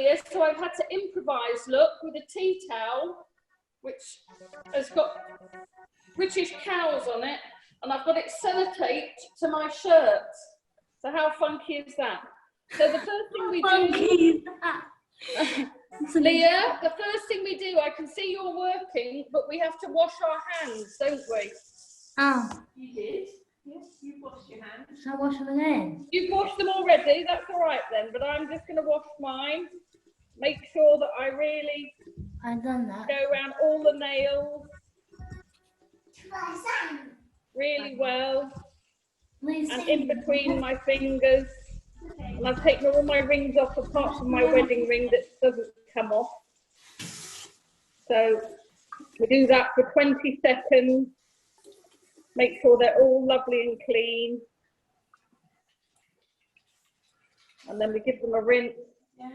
here, so I've had to improvise, look, with a tea towel, which has got British cows on it, and I've got it sellotaped to my shirt. So how funky is that? So the first thing we do, Leah, the first thing we do, I can see you're working, but we have to wash our hands, don't we? Oh. You did? Yes, you've washed your hands. Shall I wash them again? You've washed them already, that's all right then, but I'm just going to wash mine. Make sure that I really I've done that. go around all the nails really well, and in between my fingers. And I've taken all my rings off apart from my wedding ring that doesn't come off. So we do that for 20 seconds. Make sure they're all lovely and clean. And then we give them a rinse. Yeah.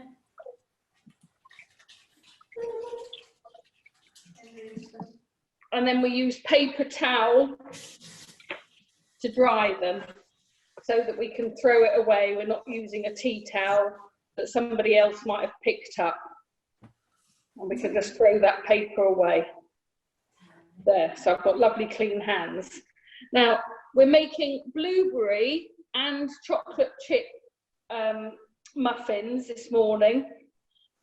And then we use paper towel to dry them so that we can throw it away. We're not using a tea towel that somebody else might have picked up. And we can just throw that paper away. There, so I've got lovely clean hands. Now, we're making blueberry and chocolate chip muffins this morning.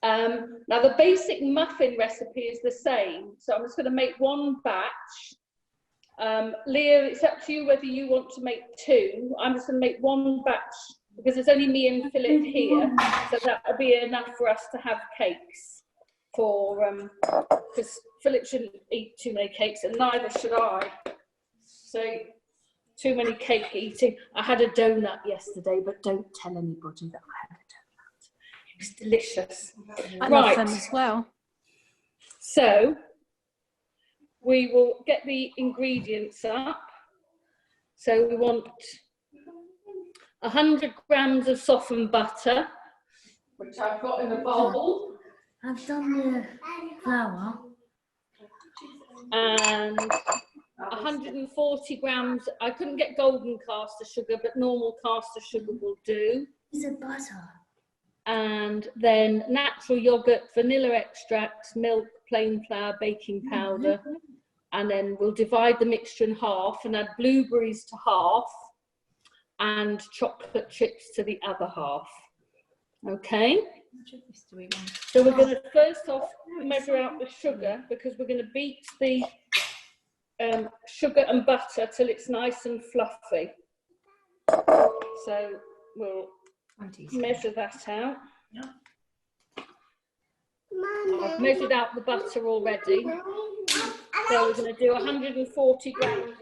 Now, the basic muffin recipe is the same, so I'm just going to make one batch. Leah, it's up to you whether you want to make two. I'm just going to make one batch because there's only me and Philip here, so that'll be enough for us to have cakes. Because Philip shouldn't eat too many cakes, and neither should I. So, too many cake eating. I had a donut yesterday, but don't tell anybody that I had a donut. It was delicious. I love them as well. So, we will get the ingredients up. So, we want 100 grams of softened butter, which I've got in a bowl. I've done the flour. And 140 grams, I couldn't get golden caster sugar, but normal caster sugar will do. Is it butter? And then natural yogurt, vanilla extract, milk, plain flour, baking powder. And then we'll divide the mixture in half and add blueberries to half and chocolate chips to the other half. Okay? So we're going to first off measure out the sugar because we're going to beat the sugar and butter till it's nice and fluffy. So we'll measure that out. I've measured out the butter already. So we're going to do 140 grams.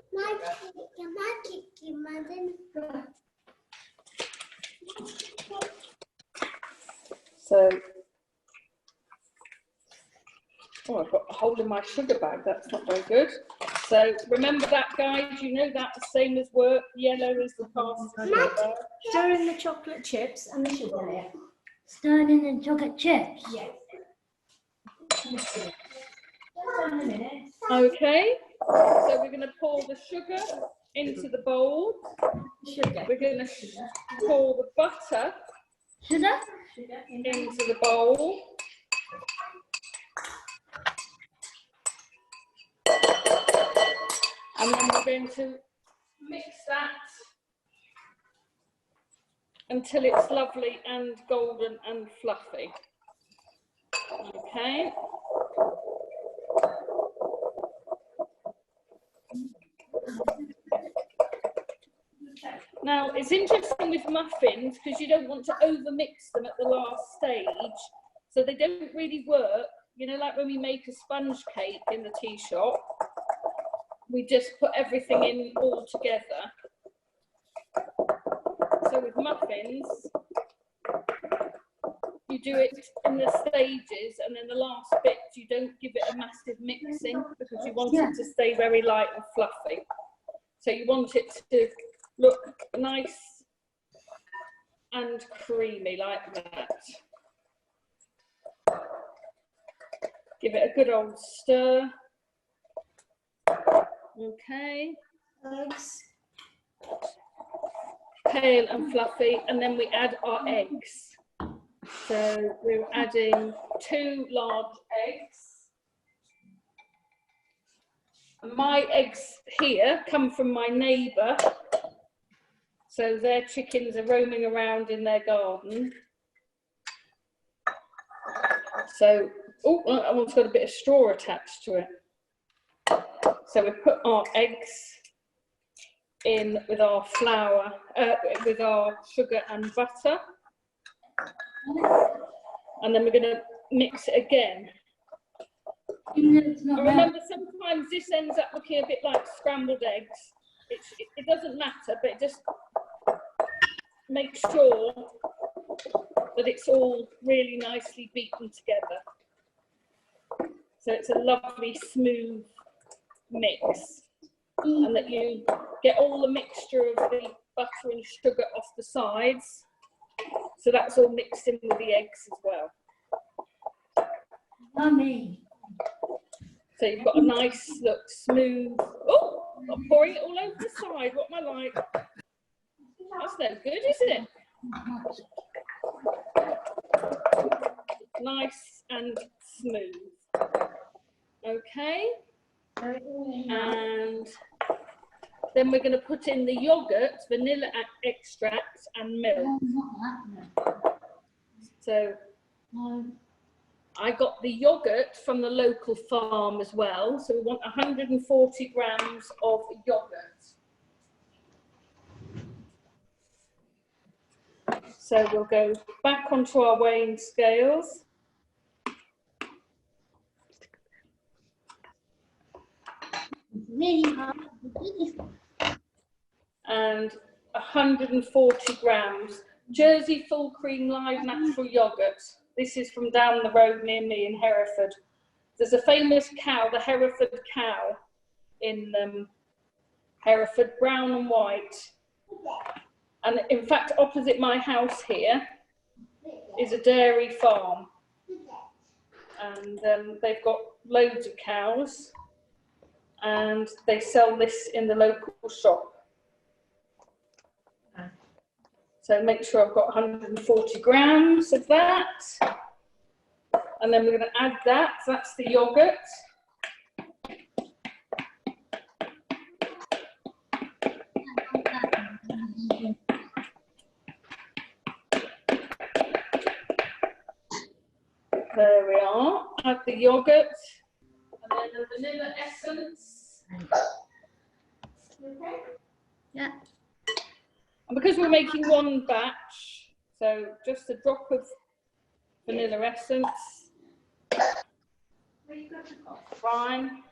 So, oh, I've got a hole in my sugar bag. That's not very good. So remember that, guys. You know that the same as work. Yellow is the caster sugar. Stir in the chocolate chips and the sugar there. Stir in the chocolate chips? Yes. Okay. So we're going to pour the sugar into the bowl. We're going to pour the butter into the bowl. And then we're going to mix that until it's lovely and golden and fluffy. Okay. Now, it's interesting with muffins because you don't want to overmix them at the last stage, so they don't really work. You know, like when we make a sponge cake in the tea shop, we just put everything in all together. So with muffins, you do it in the stages, and then the last bit, you don't give it a massive mixing because you want it to stay very light and fluffy. So you want it to look nice and creamy like that. Give it a good old stir. Okay. Nice. Pale and fluffy, and then we add our eggs. So we're adding 2 large eggs. And my eggs here come from my neighbour. So their chickens are roaming around in their garden. So, oh, I almost got a bit of straw attached to it. So we put our eggs in with our flour, with our sugar and butter. And then we're going to mix it again. I remember sometimes this ends up looking a bit like scrambled eggs. It doesn't matter, but it just makes sure that it's all really nicely beaten together. So it's a lovely smooth mix. And that you get all the mixture of the butter and sugar off the sides. So that's all mixed in with the eggs as well. Yummy. So you've got a nice, look, smooth. Oh, I'm pouring it all over the side. What am I like? That's no good, is it? Nice and smooth. Okay. And then we're going to put in the yogurt, vanilla extract and milk. So I got the yogurt from the local farm as well. So we want 140 grams of yogurt. So we'll go back onto our weighing scales. Really hard. And 140 grams Jersey full cream live natural yogurt. This is from down the road near me in Hereford. There's a famous cow, the Hereford cow, in Hereford, brown and white. And in fact, opposite my house here is a dairy farm. And they've got loads of cows. And they sell this in the local shop. So make sure I've got 140 grams of that. And then we're going to add that. So that's the yogurt. There we are. Add the yogurt. And then the vanilla essence. Okay. Yeah. And because we're making one batch, so just a drop of vanilla essence. Fine.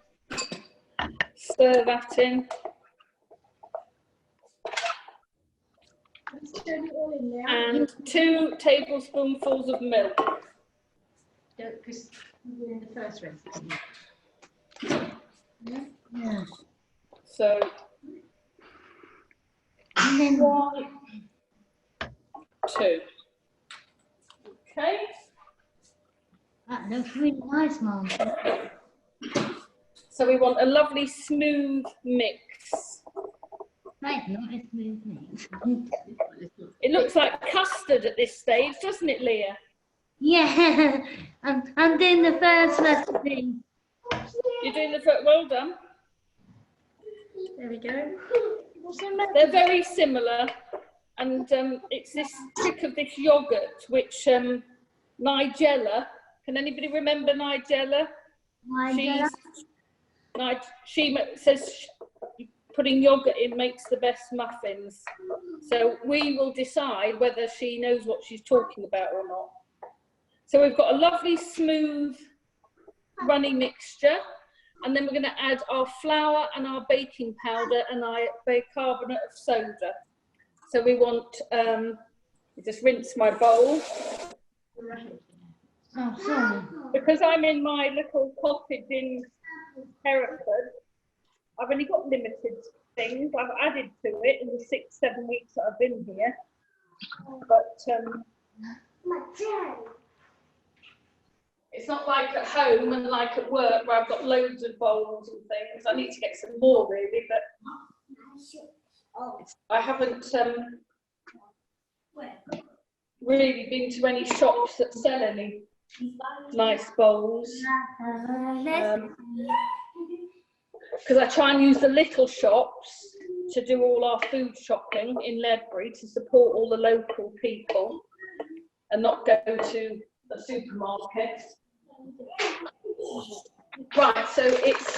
Stir that in. And 2 tablespoonfuls of milk. Because we're in the first recipe. Yeah. So And then 1, 2. Okay. that looks really nice, Mum. So we want a lovely smooth mix. Right, not a smooth mix. It looks like custard at this stage, doesn't it, Leah? Yeah, I'm doing the first recipe. You're doing the first, well done. There we go. They're very similar, and it's this trick of this yogurt, which Nigella, can anybody remember Nigella? She says putting yogurt in makes the best muffins. So we will decide whether she knows what she's talking about or not. So we've got a lovely smooth runny mixture, and then we're going to add our flour and our baking powder and our bicarbonate of soda. So we want, just rinse my bowl. Oh, sorry. Because I'm in my little cottage in Hereford, I've only got limited things. I've added to it in the 6-7 weeks that I've been here. But it's not like at home and like at work where I've got loads of bowls and things. I need to get some more really, but I haven't really been to any shops that sell any nice bowls. Because I try and use the little shops to do all our food shopping in Ledbury to support all the local people and not go to the supermarket. Right, so it's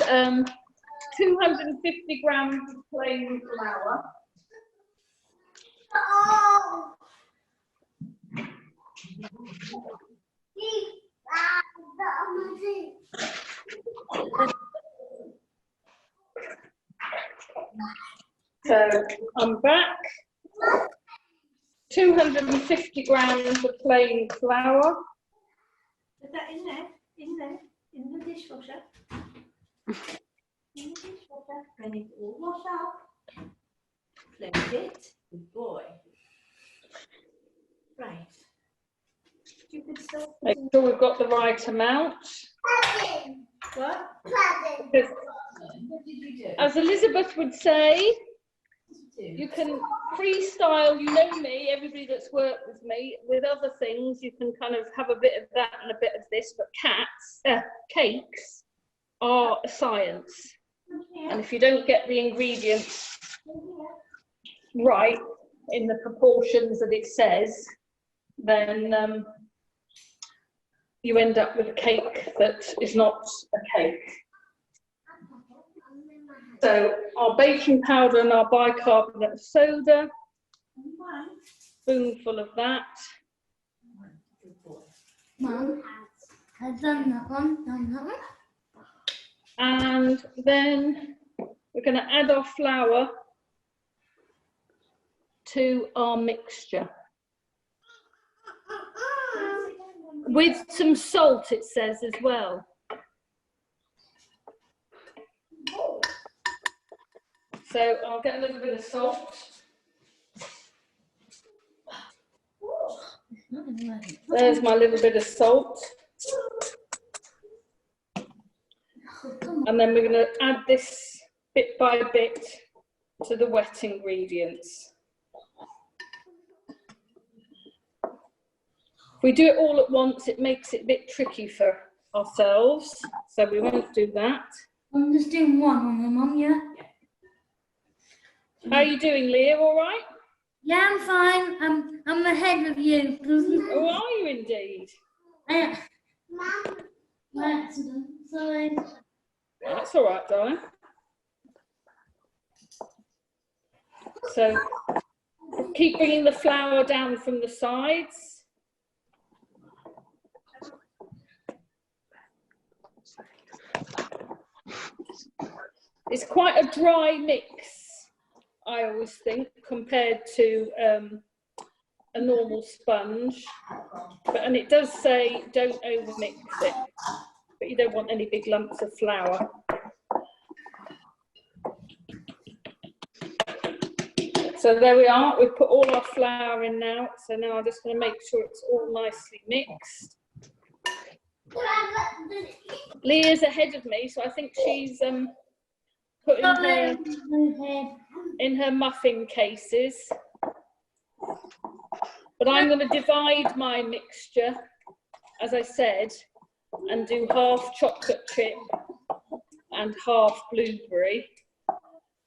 250 grams of plain flour. So I'm back. 250 grams of plain flour. Put that in there, in the dishwasher. In the dishwasher, when it all wash up. Close it, good boy. Right. You could still Make sure we've got the right amount. what? Because, What did you do? as Elizabeth would say, you can freestyle, you know me, everybody that's worked with me, with other things, you can kind of have a bit of that and a bit of this, but cakes are a science. And if you don't get the ingredients right in the proportions that it says, then you end up with a cake that is not a cake. So our baking powder and our bicarbonate of soda, spoonful of that. Mum has done that one, And then we're going to add our flour to our mixture. With some salt, it says as well. So I'll get a little bit of salt. There's my little bit of salt. And then we're going to add this bit by bit to the wet ingredients. If we do it all at once, it makes it a bit tricky for ourselves, so we won't do that. I'm just doing one on them, Mum, yeah? How are you doing, Leah? All right? Yeah, I'm fine. I'm ahead of you. Oh, are you indeed? My accident, sorry. That's all right, darling. So keep bringing the flour down from the sides. It's quite a dry mix, I always think, compared to a normal sponge. And it does say don't overmix it, but you don't want any big lumps of flour. So there we are, we've put all our flour in now. So now I'm just going to make sure it's all nicely mixed. Leah's ahead of me, so I think she's putting her in her muffin cases. But I'm going to divide my mixture, as I said, and do half chocolate chip and half blueberry,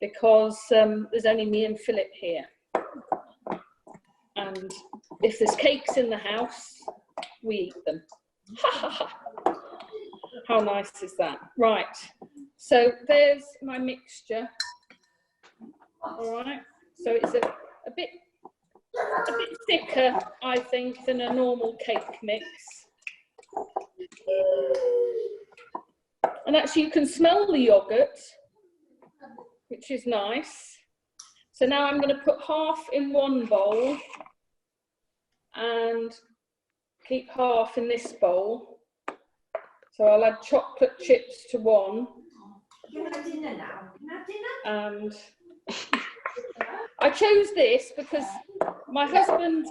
because there's only me and Philip here. And if there's cakes in the house, we eat them. How nice is that? Right, so there's my mixture. All right, so it's a bit thicker, I think, than a normal cake mix. And actually you can smell the yogurt, which is nice. So now I'm going to put half in one bowl and keep half in this bowl. So I'll add chocolate chips to one. Can I have dinner now? Can I have dinner? And I chose this because my husband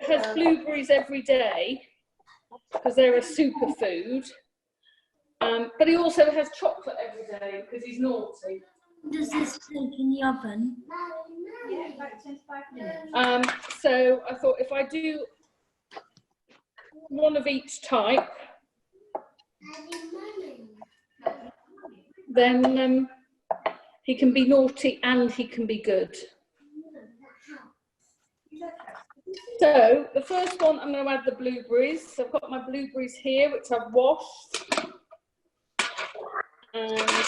has blueberries every day because they're a superfood. But he also has chocolate every day because he's naughty. Does this take in the oven? Yeah, about 25 minutes. So I thought if I do one of each type, then he can be naughty and he can be good. So the first one, I'm going to add the blueberries. So I've got my blueberries here, which I've washed. And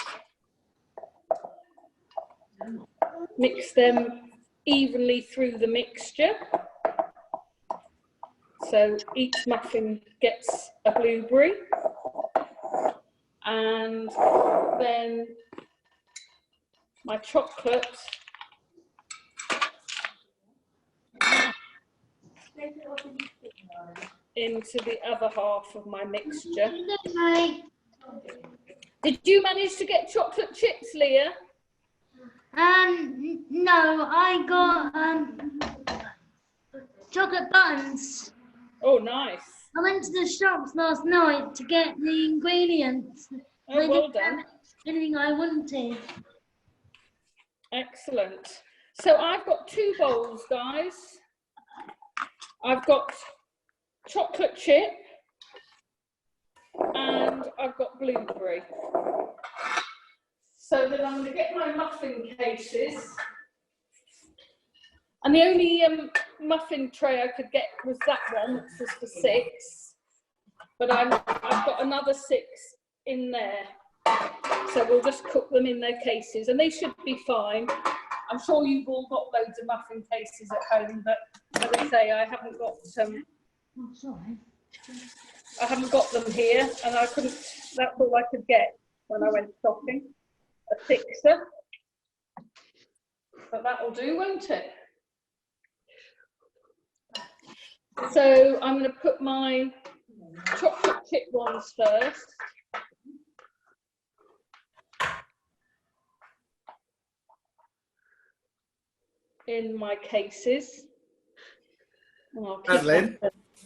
mix them evenly through the mixture. So each muffin gets a blueberry. And then my chocolate into the other half of my mixture. Did you manage to get chocolate chips, Leah? No, I got chocolate buns. Oh, nice. I went to the shops last night to get the ingredients. Oh, well done. Anything I wanted. Excellent. So I've got 2 bowls, guys. I've got chocolate chip and I've got blueberry. So then I'm going to get my muffin cases. And the only muffin tray I could get was that one, which was for 6. But I've got another 6 in there. So we'll just cook them in their cases and they should be fine. I'm sure you've all got loads of muffin cases at home, but as I say, I haven't got I haven't got them here, and I couldn't. That's all I could get when I went shopping. A 6er, but that'll do, won't it? So I'm going to put my chocolate chip ones first. In my cases. Madeline?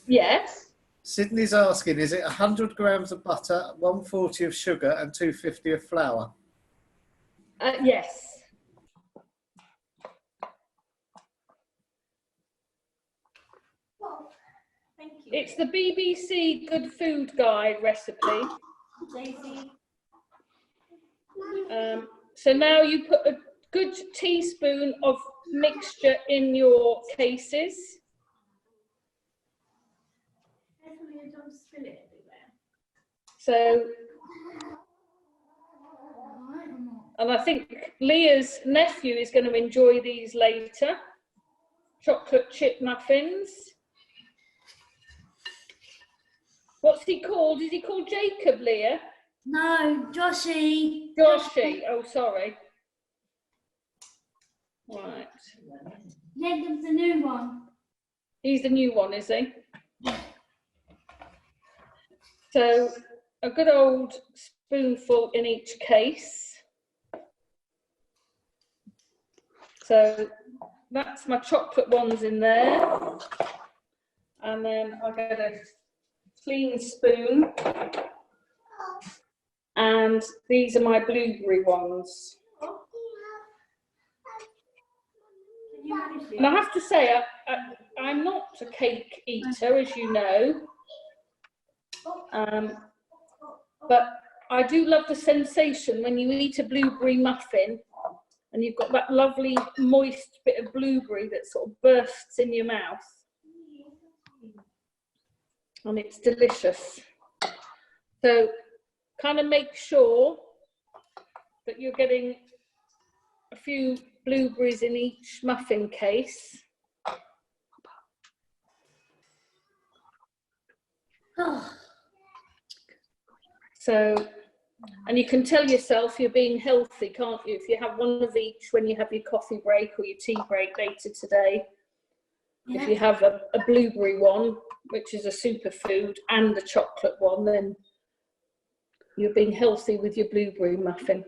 Yes? Sydney's asking, is it 100 grams of butter, 140 of sugar and 250 of flour? Yes. Well, thank you. It's the BBC Good Food Guide recipe. Daisy. So now you put a good teaspoon of mixture in your cases. Carefully, don't spill it everywhere. So, and I think Leah's nephew is going to enjoy these later. Chocolate chip muffins. What's he called? Is he called Jacob, Leah? No, Joshy. Joshy. Oh, sorry. Right. Jacob's the new one. He's the new one, is he? So a good old spoonful in each case. So that's my chocolate ones in there. And then I'll get a clean spoon. And these are my blueberry ones. And I have to say, I'm not a cake eater, as you know. But I do love the sensation when you eat a blueberry muffin and you've got that lovely moist bit of blueberry that sort of bursts in your mouth. And it's delicious. So kind of make sure that you're getting a few blueberries in each muffin case. So, and you can tell yourself you're being healthy, can't you? If you have one of each when you have your coffee break or your tea break later today. Yeah. If you have a blueberry one, which is a superfood, and a chocolate one, then you're being healthy with your blueberry muffin.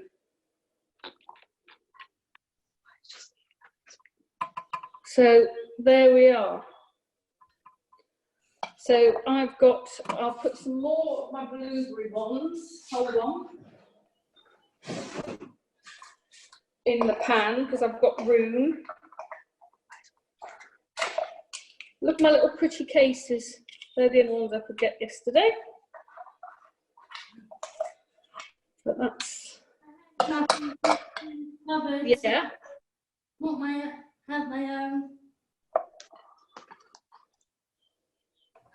So there we are. So I'll put some more of my blueberry ones, hold on, in the pan because I've got room. Look, my little pretty cases. They're the only ones I could get yesterday. But that's, Cupboards. yeah. Want my have my own.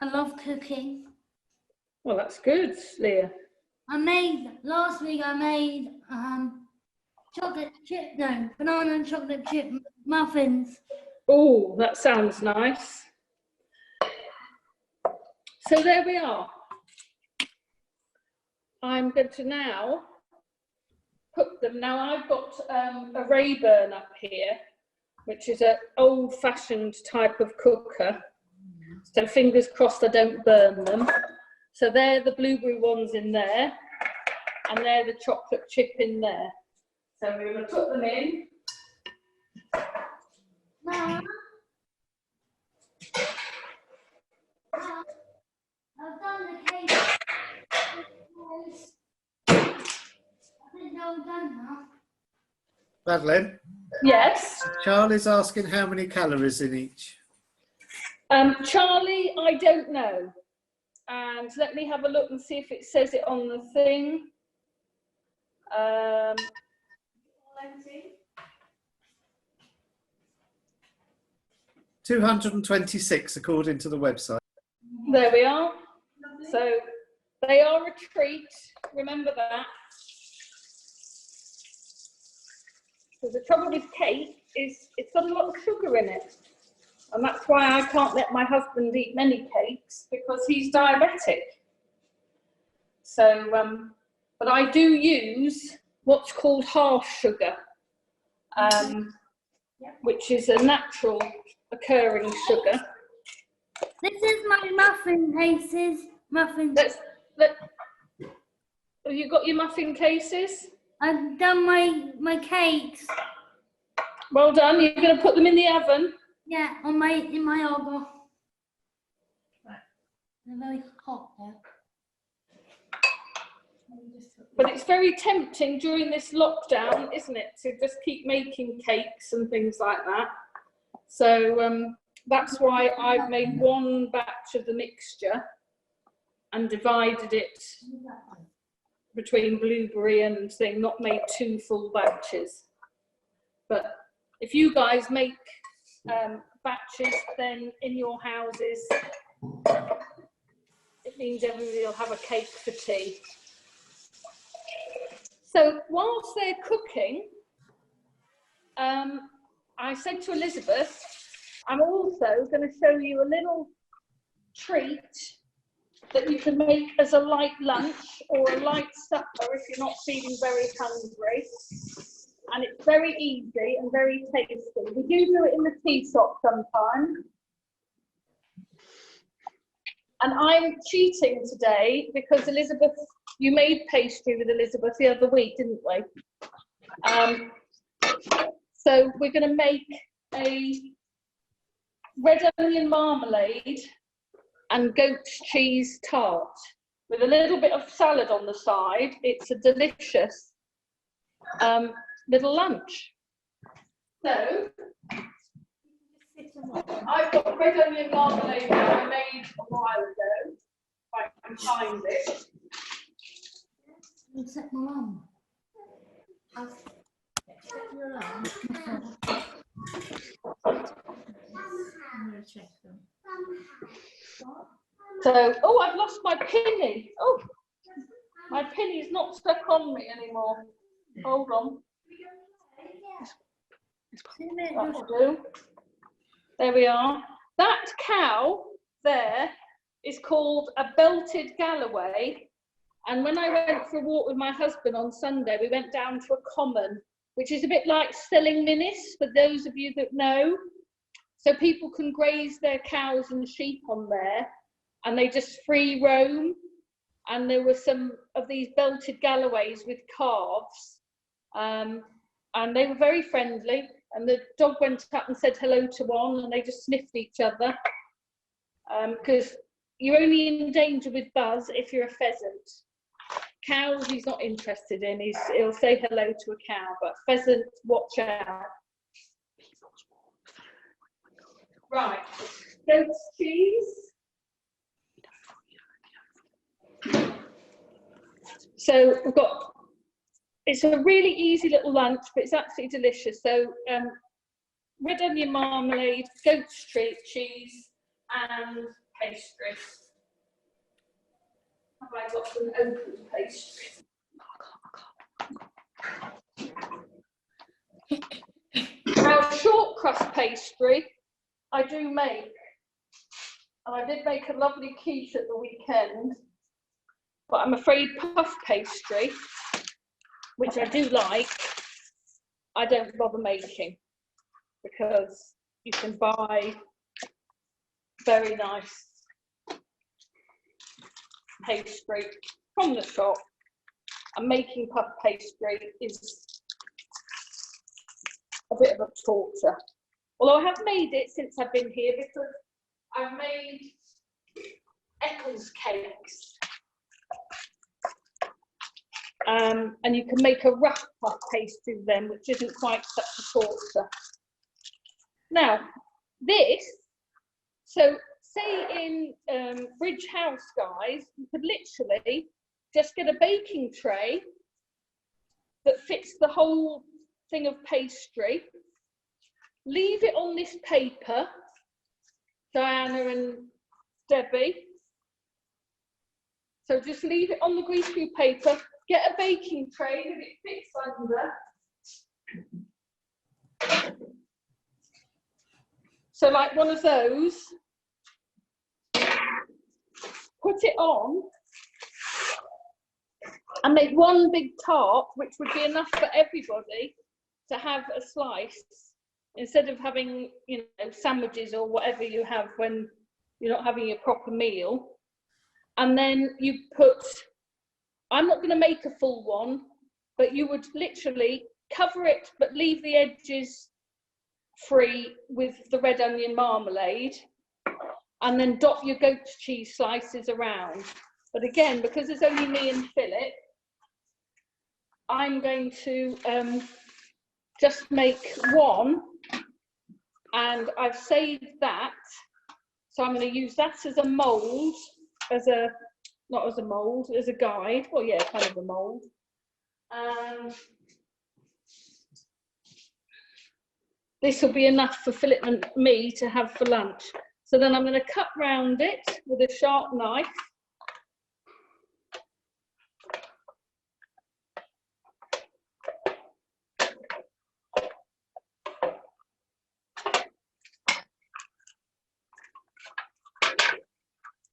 I love cooking. Well, that's good, Leah. Last week I made banana and chocolate chip muffins. Oh, that sounds nice. So there we are. I'm going to now cook them. Now I've got a Rayburn up here, which is an old-fashioned type of cooker. So fingers crossed I don't burn them. So they're the blueberry ones in there, and they're the chocolate chip in there. So we're going to put them in. Mum, I've done the cake. I think they're all done now. Madeline, Yes. Charlie's asking how many calories in each. Charlie, I don't know. And let me have a look and see if it says it on the thing. 226 according to the website. There we are. So they are a treat. Remember that. Because the trouble with cake is it's got a lot of sugar in it. And that's why I can't let my husband eat many cakes, because he's diabetic. So, but I do use what's called half sugar, which is a natural occurring sugar. This is my muffin cases. Muffins. Have you got your muffin cases? I've done my cakes. Well done. You're going to put them in the oven. Yeah, in my oven. Right. They're very hot though. But it's very tempting during this lockdown, isn't it, to just keep making cakes and things like that. So that's why I've made one batch of the mixture and divided it between blueberry and thing, not made 2 full batches. But if you guys make batches, then in your houses, it means everybody will have a cake for tea. So whilst they're cooking, I said to Elizabeth, I'm also going to show you a little treat that you can make as a light lunch or a light supper if you're not feeling very hungry. And it's very easy and very tasty. We do it in the tea shop sometimes. And I'm cheating today because Elizabeth, you made pastry with Elizabeth the other week, didn't we? So we're going to make a red onion marmalade and goat's cheese tart with a little bit of salad on the side. It's a delicious little lunch. So I've got red onion marmalade that I made a while ago, if I can find it. Set my alarm. I'll set your alarm. I'm going to check them. So, oh, I've lost my penny. Oh, my penny's not stuck on me anymore. Hold on. That'll do. There we are. That cow there is called a belted Galloway. And when I went for a walk with my husband on Sunday, we went down to a common, which is a bit like Selling Minnis, for those of you that know. So people can graze their cows and sheep on there, and they just free roam. And there were some of these belted Galloways with calves, and they were very friendly. And the dog went up and said hello to one, and they just sniffed each other. Because you're only in danger with Buzz if you're a pheasant. Cows he's not interested in. He'll say hello to a cow, but pheasant, watch out. Right, goat's cheese. So we've got, it's a really easy little lunch, but it's absolutely delicious. So red onion marmalade, goat cheese, and pastry. Have I got an open pastry? Now, short crust pastry, I do make, and I did make a lovely quiche at the weekend, but I'm afraid puff pastry, which I do like, I don't bother making, because you can buy very nice pastry from the shop, and making puff pastry is a bit of a torture. Although I have made it since I've been here, because I've made Eccles cakes. And you can make a rough puff pastry with them, which isn't quite such a torture. Now, this, so say in Bridge House, guys, you could literally just get a baking tray that fits the whole thing of pastry, leave it on this paper, Diana and Debbie. So just leave it on the greaseproof paper, get a baking tray that it fits under. So like one of those, put it on and make one big tart, which would be enough for everybody to have a slice, instead of having, you know, sandwiches or whatever you have when you're not having a proper meal. And then you put, I'm not going to make a full one, but you would literally cover it, but leave the edges free with the red onion marmalade, and then dot your goat cheese slices around. But again, because it's only me and Philip, I'm going to just make one, and I've saved that. So I'm going to use that as a mould, as a, not as a mould, as a guide. Well, yeah, kind of a mould. This will be enough for Philip and me to have for lunch. So then I'm going to cut round it with a sharp knife.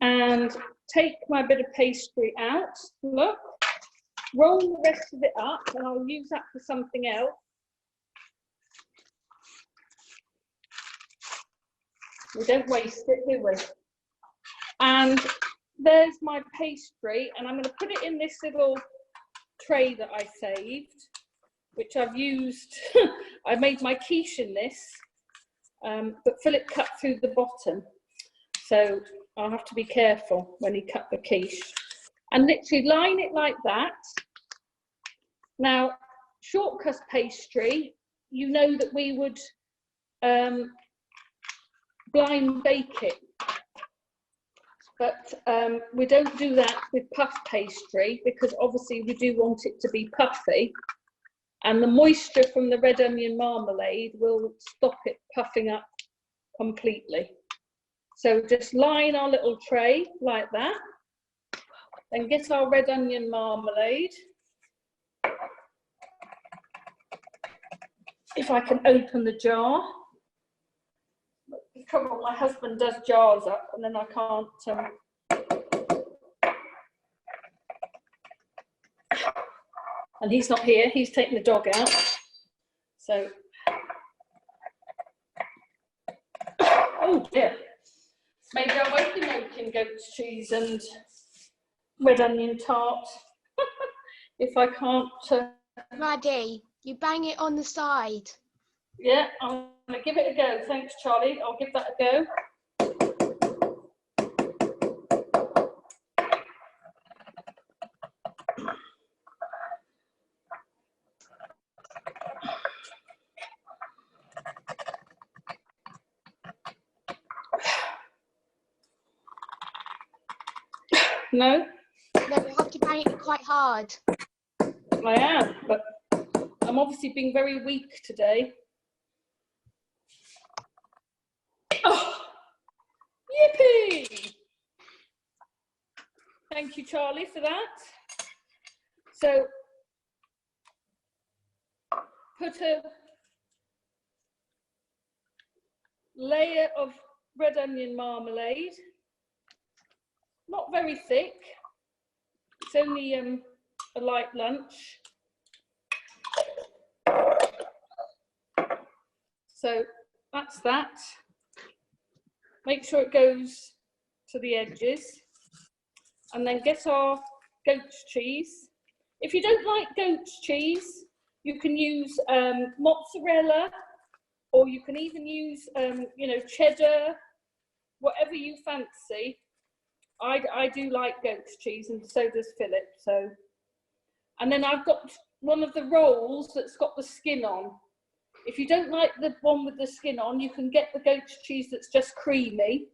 And take my bit of pastry out, look, roll the rest of it up, and I'll use that for something else. We don't waste it, do we? And there's my pastry, and I'm going to put it in this little tray that I saved, which I've used. I made my quiche in this, but Philip cut through the bottom, so I'll have to be careful when he cut the quiche. And literally line it like that. Now, short crust pastry, you know that we would blind bake it, but we don't do that with puff pastry, because obviously we do want it to be puffy, and the moisture from the red onion marmalade will stop it puffing up completely. So just line our little tray like that, then get our red onion marmalade. If I can open the jar. The trouble, my husband does jars up, and then I can't. And he's not here, he's taking the dog out. So, oh dear. Maybe I won't be making goat's cheese and red onion tart if I can't. Maddie, you bang it on the side. Yeah, I'm going to give it a go. Thanks, Charlie. I'll give that a go. No? though. You have to bang it quite hard. I am, but I'm obviously being very weak today. Oh, yippee! Thank you, Charlie, for that. So, put a layer of red onion marmalade. Not very thick. It's only a light lunch. So that's that. Make sure it goes to the edges. And then get our goat's cheese. If you don't like goat's cheese, you can use mozzarella, or you can even use, you know, cheddar, whatever you fancy. I do like goat's cheese, and so does Philip. So, and then I've got one of the rolls that's got the skin on. If you don't like the one with the skin on, you can get the goat's cheese that's just creamy.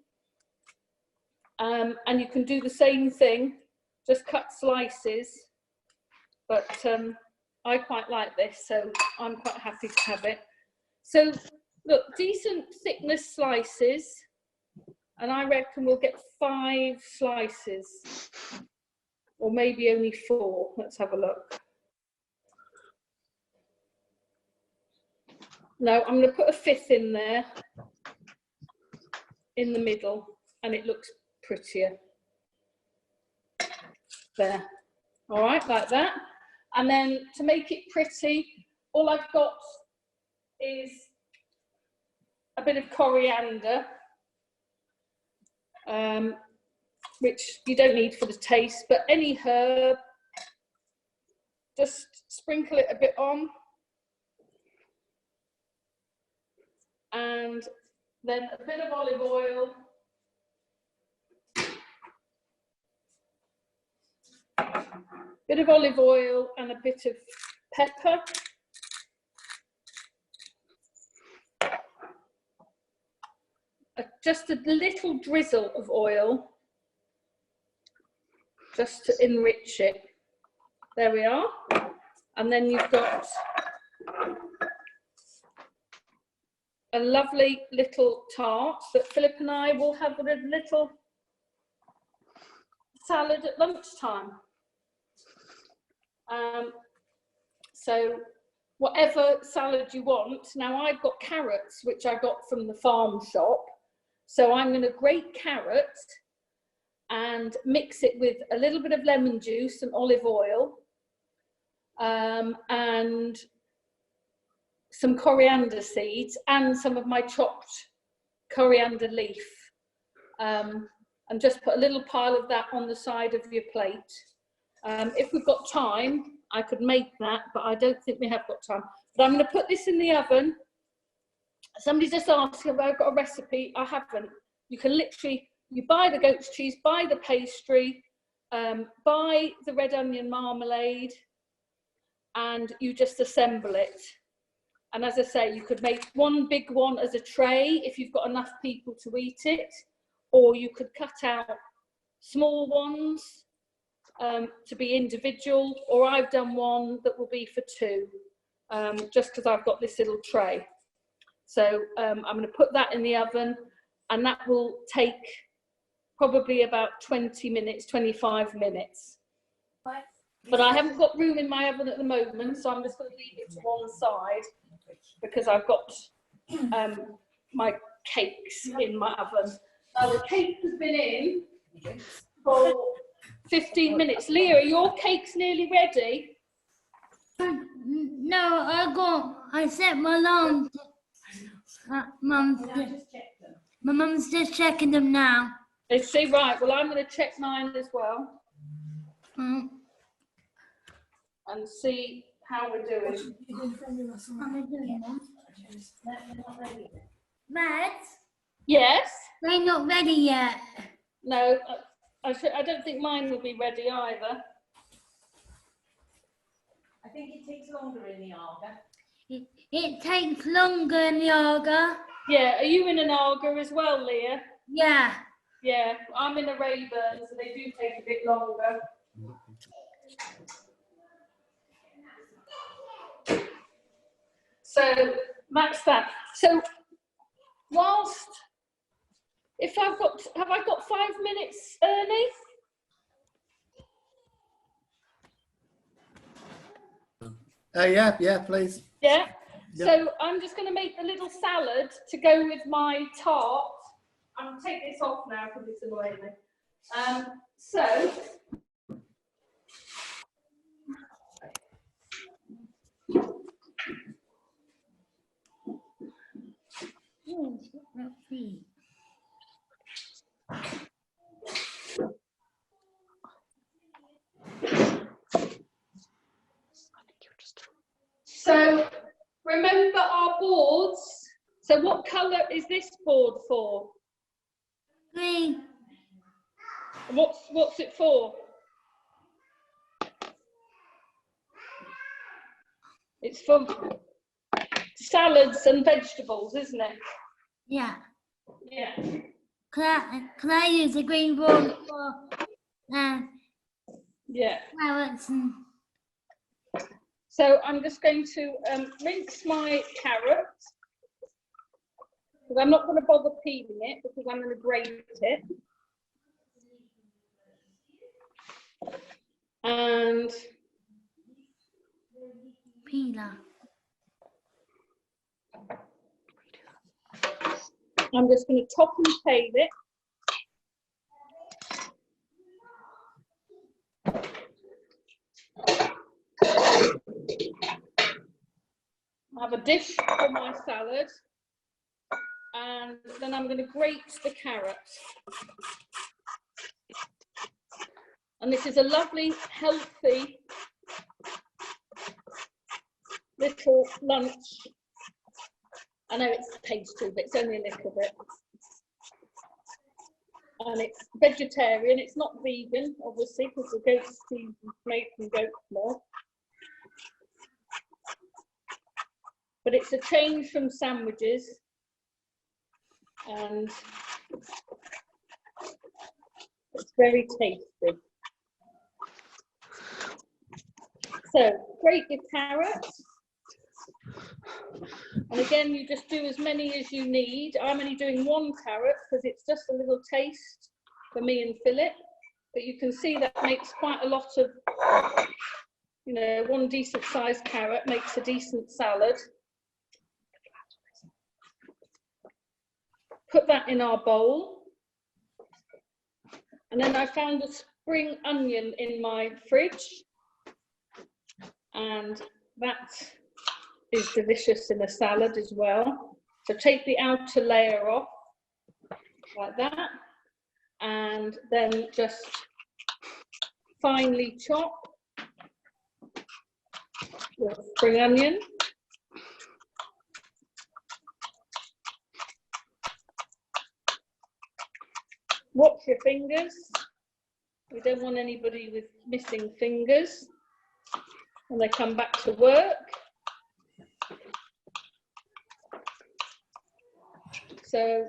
And you can do the same thing, just cut slices. But I quite like this, so I'm quite happy to have it. So look, decent thickness slices. And I reckon we'll get 5 slices, or maybe only 4. Let's have a look. No, I'm going to put a 5th in there, in the middle, and it looks prettier. There. All right, like that. And then to make it pretty, all I've got is a bit of coriander. Which you don't need for the taste, but any herb, just sprinkle it a bit on. And then a bit of olive oil. Bit of olive oil and a bit of pepper. Just a little drizzle of oil, just to enrich it. There we are. And then you've got a lovely little tart that Philip and I will have with a little salad at lunchtime. So whatever salad you want. Now I've got carrots, which I got from the farm shop. So I'm going to grate carrot and mix it with a little bit of lemon juice and olive oil, and some coriander seeds and some of my chopped coriander leaf, and just put a little pile of that on the side of your plate. If we've got time, I could make that, but I don't think we have got time. But I'm going to put this in the oven. Somebody just asked if I've got a recipe. I haven't. You can literally, you buy the goat's cheese, buy the pastry, buy the red onion marmalade, and you just assemble it. And as I say, you could make one big one as a tray if you've got enough people to eat it, or you could cut out small ones to be individual, or I've done one that will be for 2, just because I've got this little tray. So I'm going to put that in the oven, and that will take probably about 20 minutes, 25 minutes. But I haven't got room in my oven at the moment, so I'm just going to leave it to one side because I've got my cakes in my oven. Now the cake has been in for 15 minutes. Leah, are your cakes nearly ready? No, I set my alarm. My mum's just checking them now. Is she? Right, well, I'm going to check mine as well. And see how we're doing. Matt? Yes? They're not ready yet. No, I don't think mine will be ready either. I think it takes longer in the Arga. It takes longer in the Arga. Yeah, are you in an Arga as well, Leah? Yeah. Yeah, I'm in a Rayburn, so they do take a bit longer. So that's that. So whilst, if I've got, have I got 5 minutes, Ernie? Yeah, please. Yeah. Yep. So I'm just going to make the little salad to go with my tart. I'm going to take this off now because it's annoying me. So Let's see. So remember our boards. So what colour is this board for? Green. What's it for? It's for salads and vegetables, isn't it? Yeah. Yeah. Can I use the green board for Yeah. carrots and So I'm just going to rinse my carrots. Because I'm not going to bother peeling it because I'm going to grate it. And peeler? I'm just going to top and tail it. I have a dish for my salad. And then I'm going to grate the carrots. And this is a lovely, healthy little lunch. I know it's tasty, but it's only a little bit. And it's vegetarian, it's not vegan, obviously, because the goat's cheese is made from goat milk. But it's a change from sandwiches. And it's very tasty. So, grate your carrots. And again, you just do as many as you need. I'm only doing 1 carrot because it's just a little taste for me and Philip. But you can see that makes quite a lot of, you know, 1 decent sized carrot makes a decent salad. Put that in our bowl. And then I found a spring onion in my fridge. And that is delicious in a salad as well. So take the outer layer off like that. And then just finely chop the spring onion. Watch your fingers. We don't want anybody with missing fingers when they come back to work. So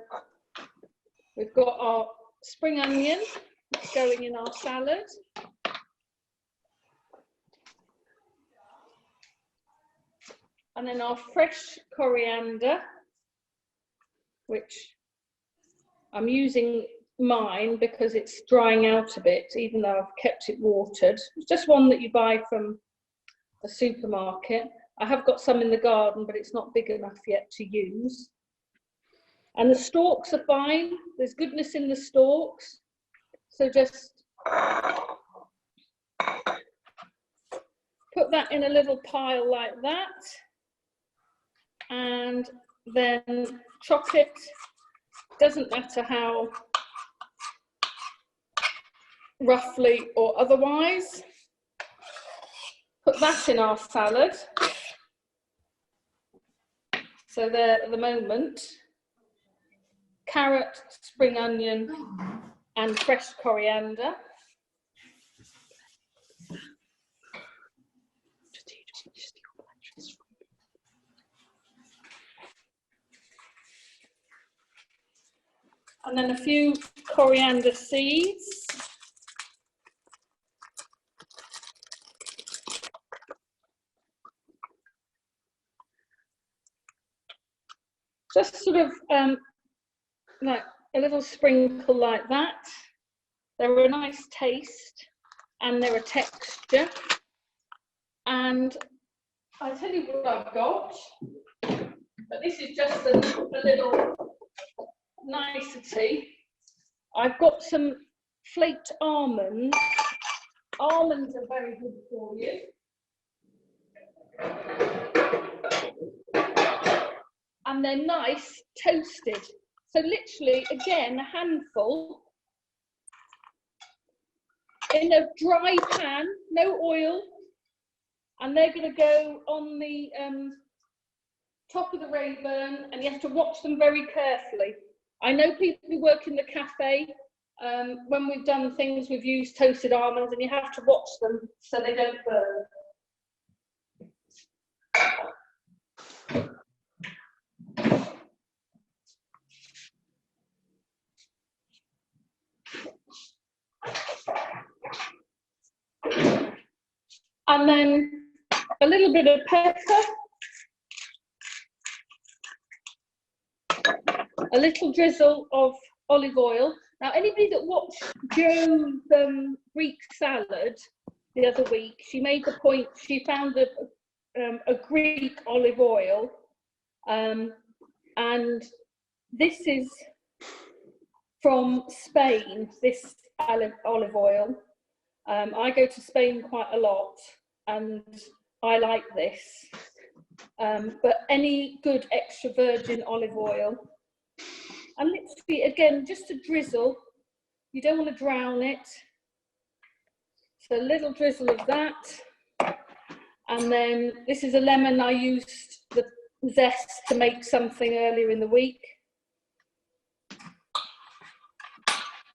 we've got our spring onion going in our salad. And then our fresh coriander, which I'm using mine because it's drying out a bit, even though I've kept it watered. It's just one that you buy from the supermarket. I have got some in the garden, but it's not big enough yet to use. And the stalks are fine. There's goodness in the stalks. So just put that in a little pile like that. And then chop it. Doesn't matter how roughly or otherwise. Put that in our salad. So there at the moment, carrot, spring onion and fresh coriander. And then a few coriander seeds. just sort of like a little sprinkle like that. They're a nice taste and they're a texture. And I'll tell you what I've got, but this is just a little nicety. I've got some flaked almonds. Almonds are very good for you. And they're nice toasted. So literally, again, a handful in a dry pan, no oil, and they're going to go on the top of the Rayburn, and you have to watch them very carefully. I know people who work in the cafe, when we've done things, we've used toasted almonds, and you have to watch them so they don't burn. And then a little bit of pepper, a little drizzle of olive oil. Now, anybody that watched Jo's Greek salad the other week, she made the point, she found a Greek olive oil, and this is from Spain, this olive oil. I go to Spain quite a lot, and I like this. But any good extra virgin olive oil. And literally, again, just a drizzle. You don't want to drown it. So a little drizzle of that. And then this is a lemon. I used the zest to make something earlier in the week.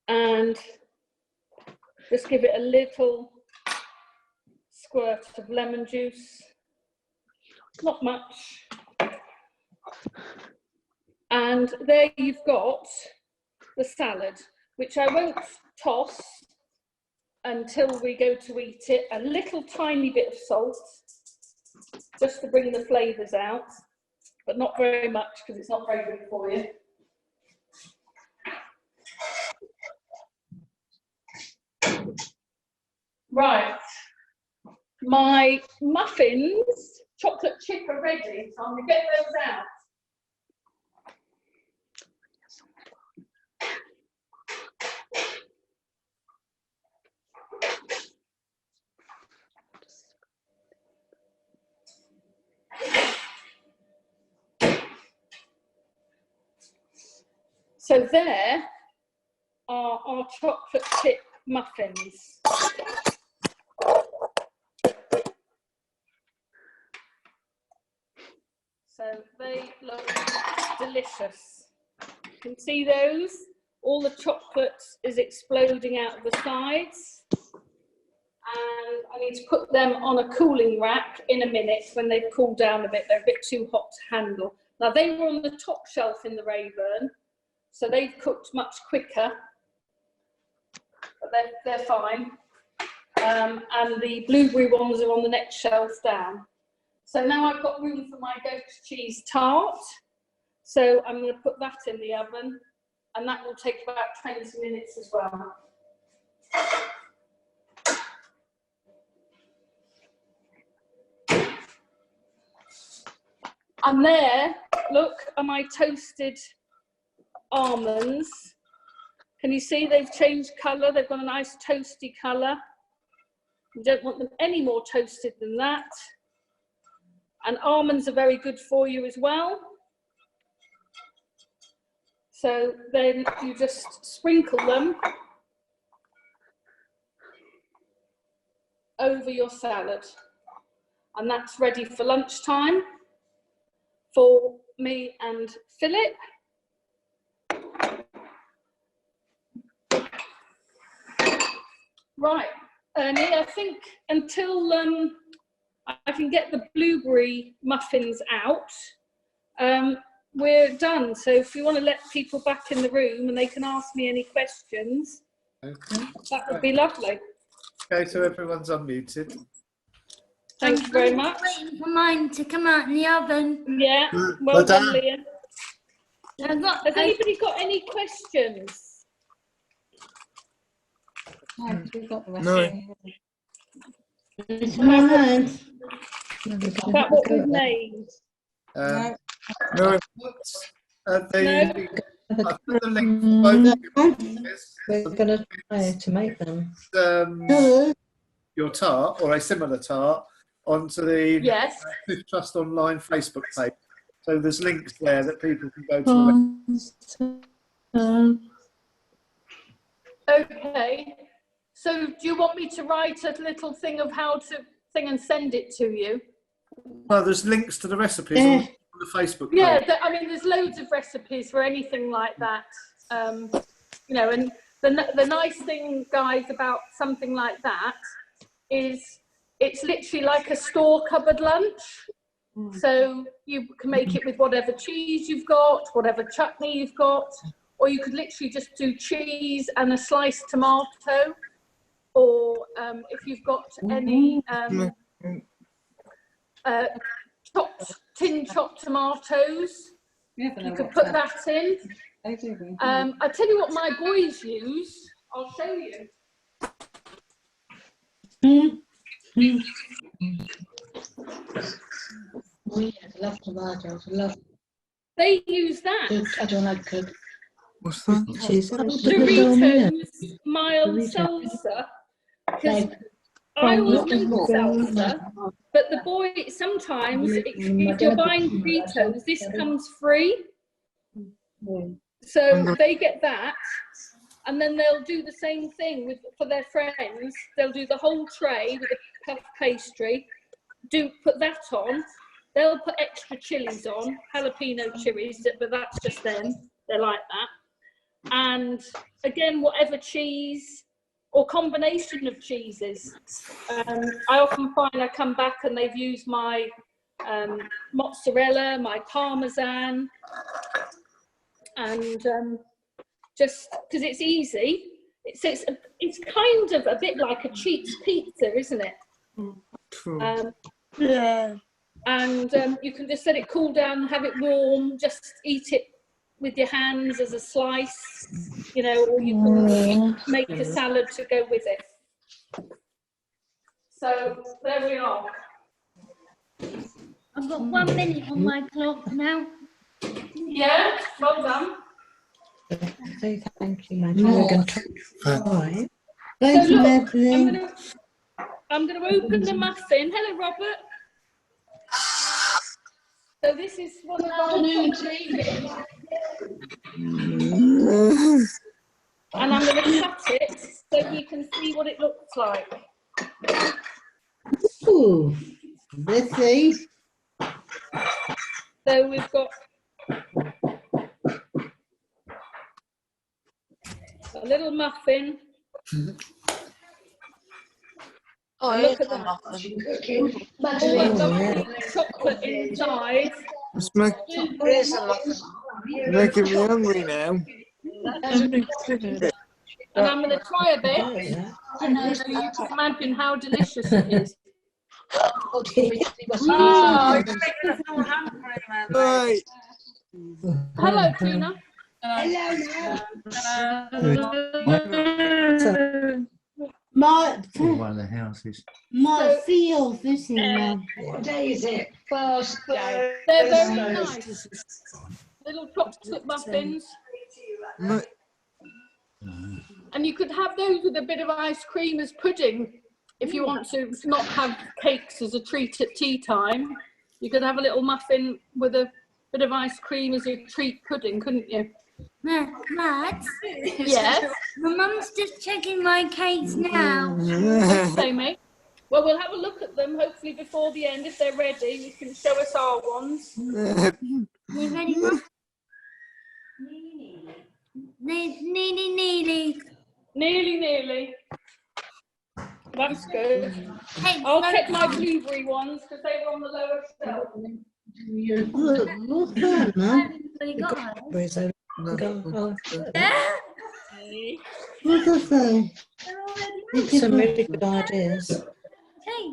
And just give it a little squirt of lemon juice. Not much. And there you've got the salad, which I won't toss until we go to eat it. A little tiny bit of salt, just to bring the flavours out, but not very much because it's not very good for you. Right, my muffins, chocolate chip are ready, so I'm going to get those out. So there are our chocolate chip muffins. So they look delicious. You can see those. All the chocolate is exploding out of the sides. And I need to put them on a cooling rack in a minute when they've cooled down a bit. They're a bit too hot to handle. Now they were on the top shelf in the Rayburn, so they've cooked much quicker, but they're fine. And the Bluebery ones are on the next shelf down. So now I've got room for my goat's cheese tart. So I'm going to put that in the oven, and that will take about 20 minutes as well. And there, look, are my toasted almonds. Can you see they've changed colour? They've got a nice toasty colour. You don't want them any more toasted than that. And almonds are very good for you as well. So then you just sprinkle them over your salad. And that's ready for lunchtime for me and Philip. Right, Ernie, I think until I can get the Bluebery muffins out, we're done. So if you want to let people back in the room and they can ask me any questions, okay, that would be lovely. Okay, so everyone's unmuted. Thank you very much. Waiting for mine to come out in the oven. Yeah, well done, Leah. Has anybody got any questions? We've got the No. About what we've named? No. I've put the link for both. We're going to try to make them. Your tart or a similar tart onto the Yes. Food Trust Online Facebook page. So there's links there that people can go to. Okay. So do you want me to write a little thing of how to thing and send it to you? Well, there's links to the recipes on the Facebook page. Yeah, I mean, there's loads of recipes for anything like that. You know, and the nice thing, guys, about something like that is it's literally like a store cupboard lunch. So you can make it with whatever cheese you've got, whatever chutney you've got, or you could literally just do cheese and a sliced tomato, or if you've got any tin chopped tomatoes, you could put that in. I'll tell you what my boys use. I'll show you. Love tomatoes. Love. They use that. I don't like cook. What's that? Doritos mild salsa. Because I always make salsa, but the boy sometimes if you're buying Doritos, this comes free. So they get that, and then they'll do the same thing for their friends. They'll do the whole tray with a puff pastry. Put that on. They'll put extra chilies on, jalapeno chilies, but that's just them. They're like that. And again, whatever cheese or combination of cheeses. I often find I come back and they've used my mozzarella, my parmesan, and just because it's easy. It's kind of a bit like a cheap's pizza, isn't it? Cool. Yeah. And you can just let it cool down, have it warm, just eat it with your hands as a slice, you know, or you can make a salad to go with it. So there we are. I've got 1 minute on my clock now. Yeah, well done. Say thank you, Madeline. We're going to try. Thank you, Madeline. I'm going to open the muffin. Hello, Robert. So this is one of our and I'm going to cut it so you can see what it looks like. Ooh, let's see. So we've got a little muffin. Oh, look at that. All that lovely chocolate inside. It's making me hungry now. And I'm going to try a bit so you can imagine how delicious it is. Oh, Right. Hello, Tina. One of the houses. My feels missing now. what day is it? Thursday. They're very nice. Little chocolate muffins. No. And you could have those with a bit of ice cream as pudding. If you want to not have cakes as a treat at tea time, you could have a little muffin with a bit of ice cream as a treat pudding, couldn't you? Matt? Yes. My mum's just checking my cakes now. Okay, mate. Well, we'll have a look at them, hopefully before the end. If they're ready, you can show us our ones. You ready, Mum? Nearly. That's good. Hey, I'll check my blueberry ones because they were on the lower shelf. What's that, man? Where's that? What's that say? Some really good ideas. Hey.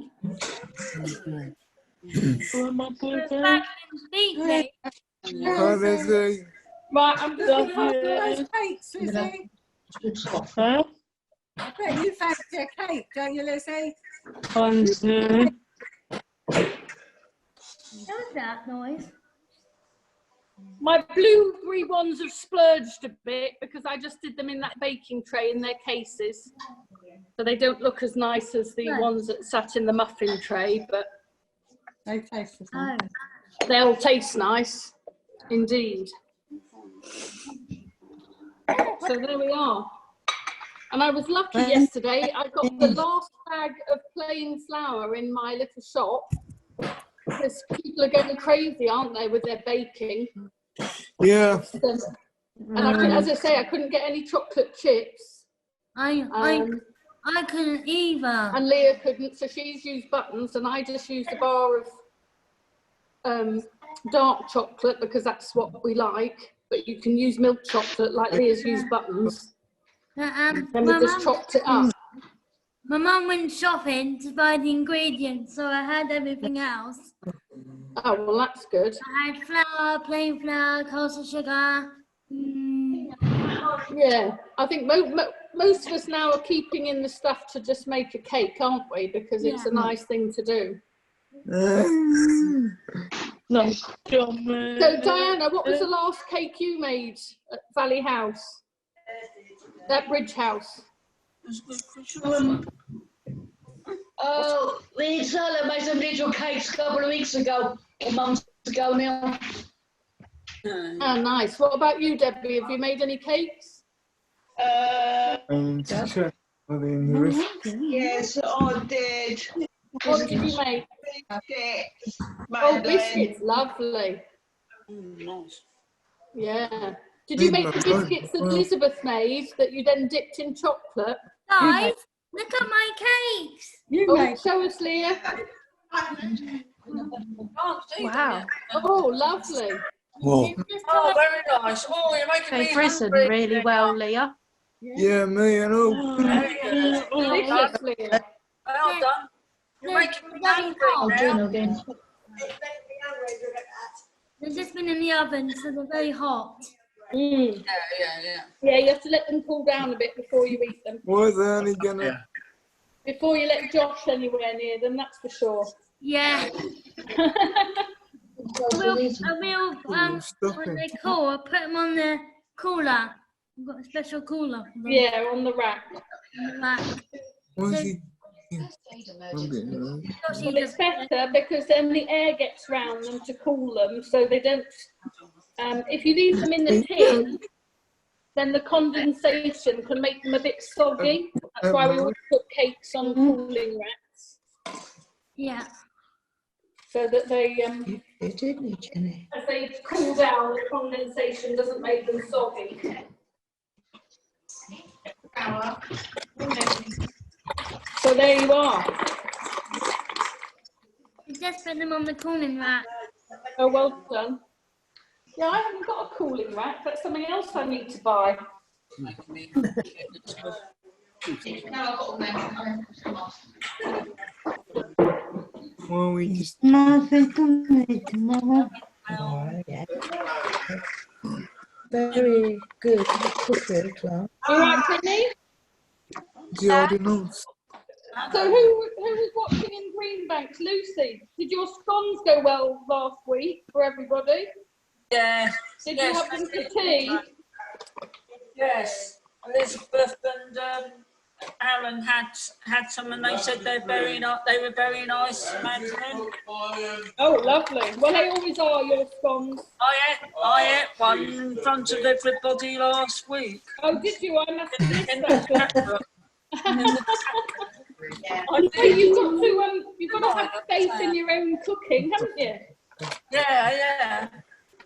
Hi, Leslie. Right, I'm just Those cakes, Lizzie. Huh? I bet you fancy a cake, don't you, Lizzie? One's new. What's that noise? my blueberry ones have splurged a bit because I just did them in that baking tray in their cases. So they don't look as nice as the ones that sat in the muffin tray, but They taste the Oh. same. they'll taste nice indeed. So there we are. And I was lucky yesterday, I got the last bag of plain flour in my little shop because people are going crazy, aren't they, with their baking. Yeah. And I could, as I say, I couldn't get any chocolate chips. I couldn't either. And Leah couldn't, so she's used buttons, and I just used a bar of dark chocolate because that's what we like. But you can use milk chocolate like Leah's used buttons. Then we just chopped it up. My mum went shopping to buy the ingredients, so I had everything else. Oh, well, that's good. I had flour, plain flour, caster sugar. Yeah, I think most of us now are keeping in the stuff to just make a cake, aren't we? Because it's a nice thing to do. No. So, Diana, what was the last cake you made at Valley House? That Bridge House? Oh, we made some little cakes a couple of weeks ago, or months ago now. Oh, nice. What about you, Debbie? Have you made any cakes? Yes, I did. What did you make? Biscuits, Oh, biscuits. Lovely. Nice. Yeah. Did you make the biscuits that Elizabeth made that you then dipped in chocolate? Guys, look at my cakes. Show us, Leah. Wow. Oh, lovely. Whoa. Oh, very nice. Oh, you're making me They've risen hungry. really well, Leah. Yeah, me and all. Very good. Delicious, Leah. Well done. You're making me hungry now. They've just been in the oven, so they're very hot. Mm. Yeah, you have to let them cool down a bit before you eat them. Was only gonna. Before you let Josh anywhere near them, that's for sure. Yeah. When they cool, I'll put them on the cooler. I've got a special cooler for them. Yeah, on the rack. On the rack. Was he? Well, it's better because then the air gets round them to cool them, so they don't. If you leave them in the tin, then the condensation can make them a bit soggy. That's why we always put cakes on cooling racks. Yeah. So that they, Didn't you, Jenny? as they cool down, the condensation doesn't make them soggy. So there you are. You just put them on the cooling rack. Oh, well done. Yeah, I haven't got a cooling rack. That's something else I need to buy. Well, we just. Nothing to me tomorrow. Oh, yeah. Very good cookery class. All right, Penny? The ordinance. So who was watching in Greenbanks? Lucy, did your scones go well last week for everybody? Yeah. Did you have them for tea? Yes. Elizabeth and Alan had some, and they said they were very nice, Madeline. Oh, lovely. Well, they always are, your scones. I ate one in front of everybody last week. Oh, did you? I must have missed that. Yeah. You've got to have faith in your own cooking, haven't you? Yeah.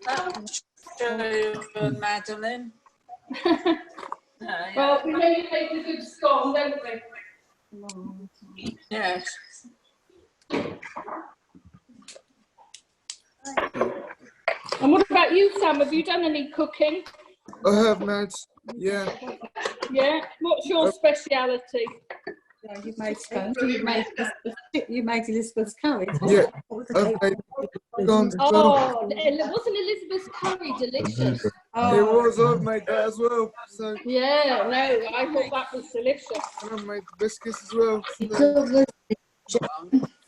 That's true, Madeline. Well, we know you make a good scone, don't we? Yes. And what about you, Sam? Have you done any cooking? I have, Mads. Yeah. Yeah. What's your speciality? Yeah, you made scones. You made Elizabeth's curry. Yeah. I've made scones as well. Oh, wasn't Elizabeth's curry delicious? It was, I've made that as well. So, Yeah, no, I thought that was delicious. and I've made the biscuits as well. It's So, all good.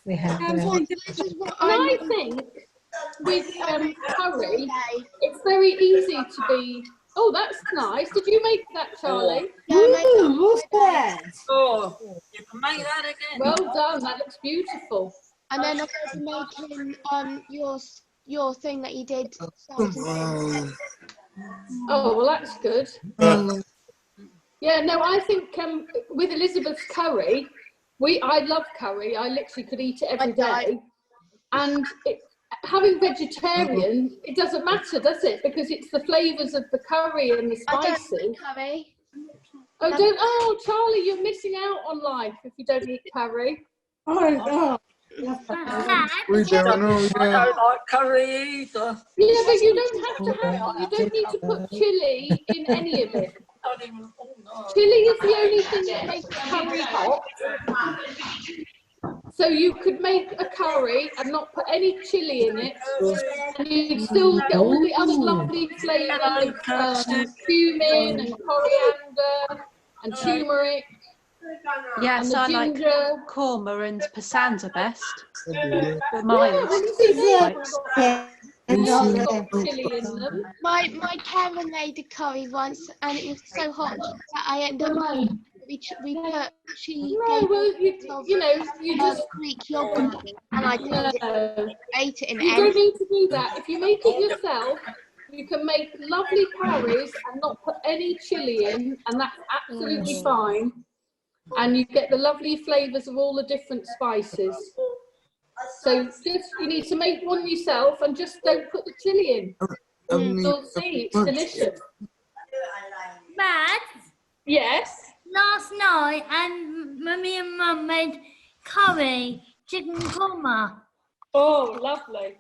We have. This is what And I I think with curry, it's very easy to be. Oh, that's nice. Did you make that, Charlie? Ooh, what's that? Oh, you can make that again. Well done. That looks beautiful. And then I'm going to be making your thing that you did. oh, Oh, well, that's good. Yeah, no, I think with Elizabeth's curry, I love curry. I literally could eat it every day. And having vegetarian, it doesn't matter, does it? Because it's the flavours of the curry and the spices. I don't eat curry. Oh, Charlie, you're missing out on life if you don't eat curry. Oh, we don't know, I yeah. don't like curry either. Yeah, but you don't need to put chilli in any of it. Not even, oh, no. Chili is the only thing that makes curry hot. So you could make a curry and not put any chili in it, and you'd still get all the other lovely flavours of cumin and coriander and turmeric. Yes, and I the like ginger. korma and pasanda best. Yeah. But mild. Chili in them. My Karen made a curry once, and it was so hot that I ended up she No, gave well, you just Greek yogurt, and I ate it in the you end. don't need to do that. If you make it yourself, you can make lovely curries and not put any chili in, and that's absolutely fine. And you get the lovely flavours of all the different spices. So you need to make one yourself and just don't put the chili in. You'll see, it's delicious. Mad. Yes. Last night, and Mummy and Mum made curry, chicken korma. Oh, lovely.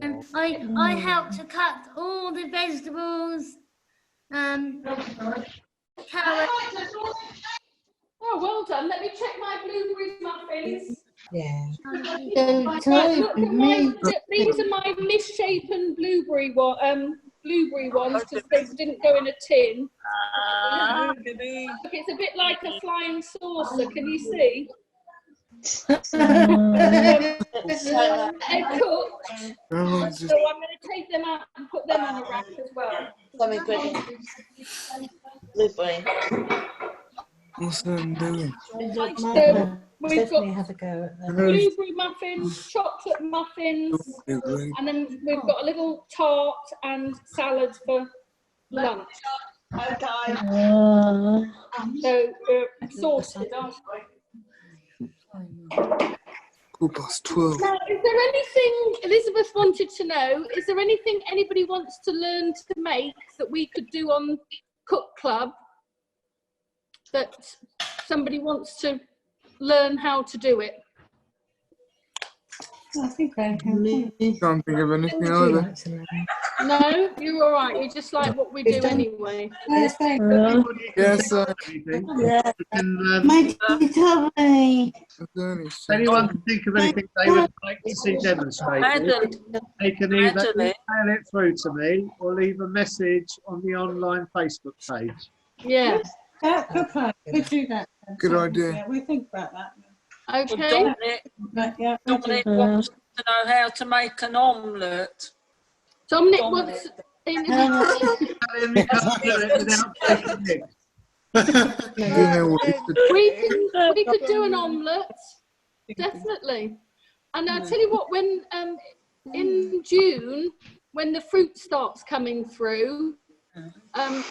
And I helped to cut all the vegetables, carrots. Oh, well done. Let me check my blueberry muffins. Yeah. Look at these are my misshapen blueberry ones because they didn't go in a tin. It's a bit like a flying saucer. Can you see? They're cooked. So I'm going to take them out and put them on a rack as well. Blueberry. What's that doing? So we've got Have a go at that. blueberry muffins, chocolate muffins, and then we've got a little tart and salad for lunch. Okay. So sorted, aren't we? 12:15. Now, is there anything Elizabeth wanted to know? Is there anything anybody wants to learn to make that we could do on Cook Club? That somebody wants to learn how to do it? I think I can. Can't think of anything either. No, you're all right. You just like what we do anyway. Yes, My tummy. Anyone can think of anything they would like to see demonstrated, they can either email it through to me or leave a message on the online Facebook page. Yeah. Good plan. We do that. Good idea. Yeah, we think about that. Okay. Dominic wants to know how to make an omelette. Dominic wants. We could do an omelette, definitely. And I'll tell you what, when in June, when the fruit starts coming through,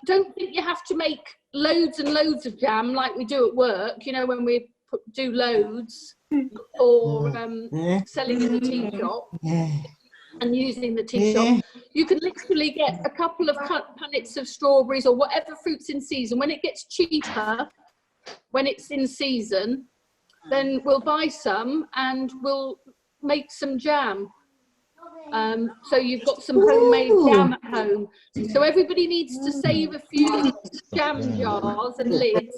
don't think you have to make loads and loads of jam like we do at work, you know, when we do loads or selling in the tea shop and using the tea shop. You can literally get a couple of punnets of strawberries or whatever fruit's in season. When it gets cheaper, when it's in season, then we'll buy some and we'll make some jam. So you've got some homemade jam at home. So everybody needs to save a few jam jars and lids.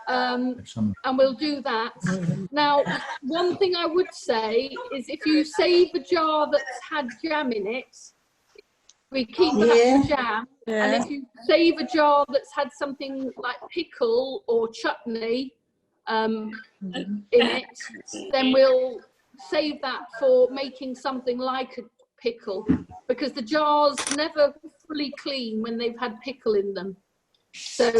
And we'll do that. Now, one thing I would say is if you save a jar that's had jam in it, We keep that for jam. And if you save a jar that's had something like pickle or chutney in it, then we'll save that for making something like a pickle, because the jars never fully clean when they've had pickle in them. So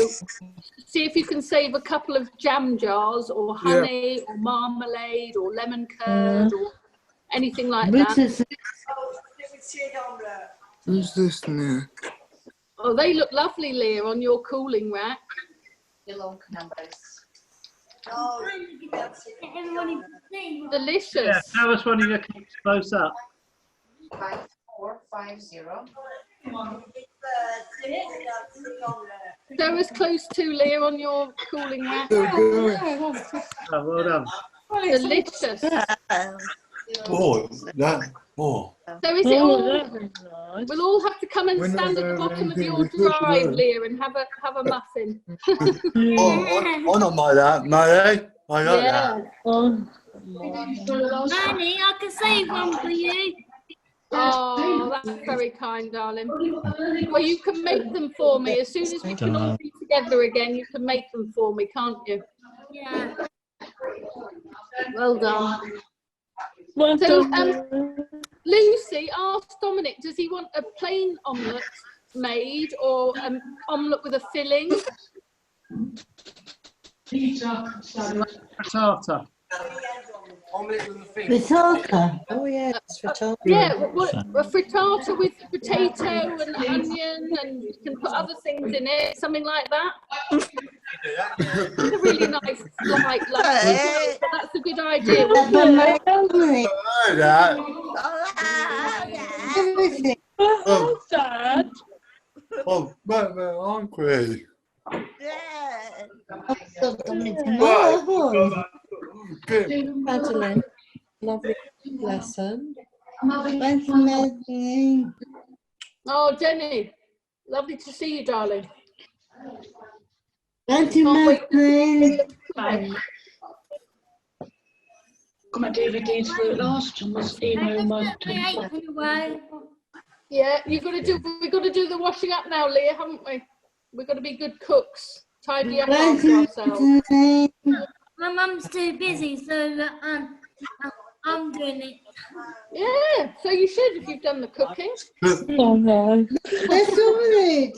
see if you can save a couple of jam jars or honey or marmalade or lemon curd or anything like that. Who's this now? Oh, they look lovely, Leah, on your cooling rack. Delicious. Yeah, show us one of your cakes close up. 5450. Show us close to, Leah, on your cooling rack. Oh, well done. Delicious. Oh, that. Oh. So is it all? We'll all have to come and stand at the bottom of your drive, Leah, and have a muffin. Oh, not like that, Mary. I like that. Nanny, I can save one for you. Oh, that's very kind, darling. Well, you can make them for me. As soon as we can all be together again, you can make them for me, can't you? Yeah. Well done. So, Lucy asked Dominic, does he want a plain omelette made or an omelette with a filling? Frittata. Frittata. Oh yes, frittata. Yeah, a frittata with potato and onion, and you can put other things in it, something like that. It's a really nice light lunch. That's a good idea. Oh, Dad. Oh, I'm hungry. Madeline, lovely lesson. Oh, Jenny, lovely to see you, darling. Thank you, Madeline. Got my DVDs for it last time was emo mode. Yeah, we've got to do the washing up now, Leah, haven't we? We've got to be good cooks, tidy up after ourselves. My mum's too busy, so I'm doing it. Yeah, so you should if you've done the cooking. Oh no. Let's do it.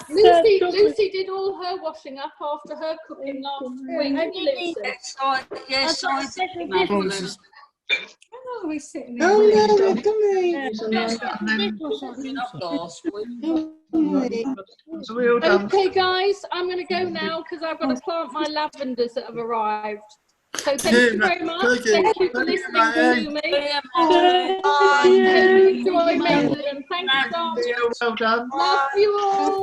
Lucy did all her washing up after her cooking last week. Yes, I did. Madeline. Oh, we're sitting Oh no, So we all done. Okay, guys, I'm going to go now because I've got to plant my lavenders that have arrived. So thank you very much. Thank you for listening to me. Enjoy Madeline. Thank you, darling. Well done. Love you all.